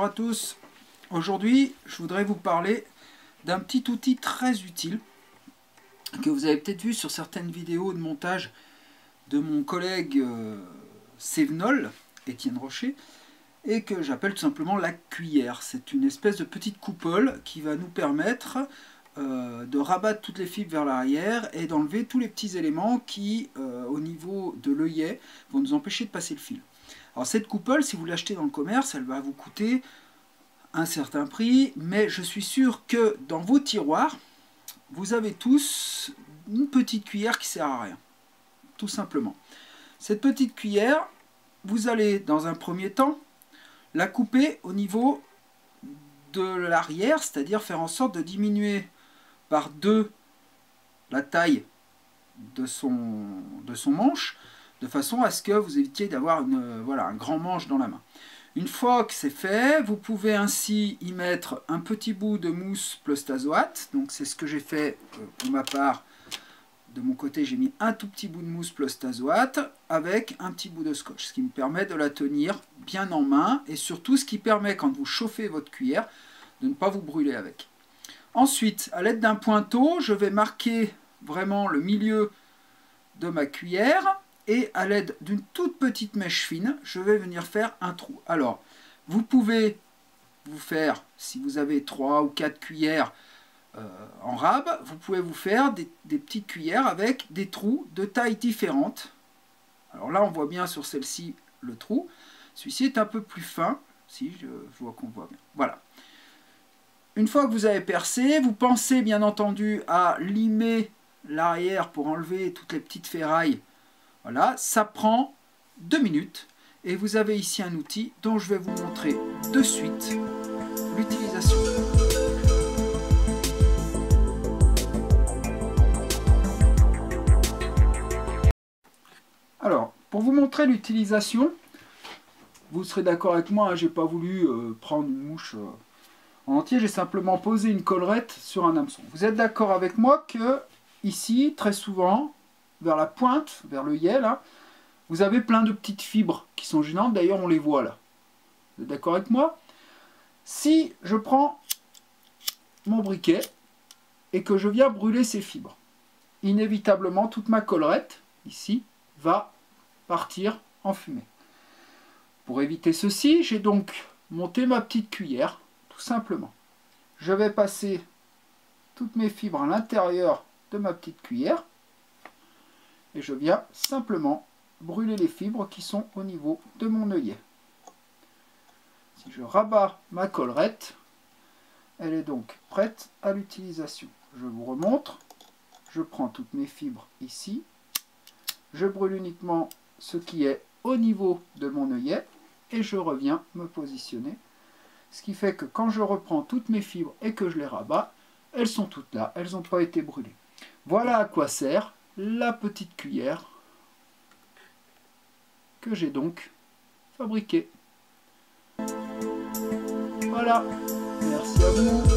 à tous. Aujourd'hui, je voudrais vous parler d'un petit outil très utile que vous avez peut-être vu sur certaines vidéos de montage de mon collègue Sévenol, Étienne Rocher, et que j'appelle tout simplement la cuillère. C'est une espèce de petite coupole qui va nous permettre de rabattre toutes les fibres vers l'arrière et d'enlever tous les petits éléments qui, au niveau de l'œillet, vont nous empêcher de passer le fil. Alors cette coupole, si vous l'achetez dans le commerce, elle va vous coûter un certain prix, mais je suis sûr que dans vos tiroirs, vous avez tous une petite cuillère qui sert à rien, tout simplement. Cette petite cuillère, vous allez dans un premier temps la couper au niveau de l'arrière, c'est-à-dire faire en sorte de diminuer par 2 la taille de son manche, de façon à ce que vous évitiez d'avoir un grand manche dans la main. Une fois que c'est fait, vous pouvez ainsi y mettre un petit bout de mousse plostazoate. Donc c'est ce que j'ai fait pour ma part. De mon côté, j'ai mis un tout petit bout de mousse plostazoate avec un petit bout de scotch, ce qui me permet de la tenir bien en main et surtout ce qui permet, quand vous chauffez votre cuillère, de ne pas vous brûler avec. Ensuite, à l'aide d'un pointeau, je vais marquer vraiment le milieu de ma cuillère et à l'aide d'une toute petite mèche fine, je vais venir faire un trou. Alors, vous pouvez vous faire, si vous avez 3 ou 4 cuillères en rab, vous pouvez vous faire des petites cuillères avec des trous de tailles différentes. Alors là, on voit bien sur celle-ci le trou. Celui-ci est un peu plus fin. Si, je vois qu'on voit bien. Voilà. Une fois que vous avez percé, vous pensez bien entendu à limer l'arrière pour enlever toutes les petites ferrailles. Voilà, ça prend 2 minutes. Et vous avez ici un outil dont je vais vous montrer de suite l'utilisation. Alors, pour vous montrer l'utilisation, vous serez d'accord avec moi, hein, j'ai pas voulu prendre une mouche en entier, j'ai simplement posé une collerette sur un hameçon. Vous êtes d'accord avec moi que ici, très souvent, vers la pointe, vers l'œillet, là, vous avez plein de petites fibres qui sont gênantes, d'ailleurs on les voit là. Vous êtes d'accord avec moi? Si je prends mon briquet et que je viens brûler ces fibres, inévitablement toute ma collerette, ici, va partir en fumée. Pour éviter ceci, j'ai donc monté ma petite cuillère, tout simplement. Je vais passer toutes mes fibres à l'intérieur de ma petite cuillère et je viens simplement brûler les fibres qui sont au niveau de mon œillet. Si je rabats ma collerette, elle est donc prête à l'utilisation. Je vous remontre. Je prends toutes mes fibres ici. Je brûle uniquement ce qui est au niveau de mon œillet et je reviens me positionner. Ce qui fait que quand je reprends toutes mes fibres et que je les rabats, elles sont toutes là, elles n'ont pas été brûlées. Voilà à quoi sert la petite cuillère que j'ai donc fabriquée. Voilà, merci à vous.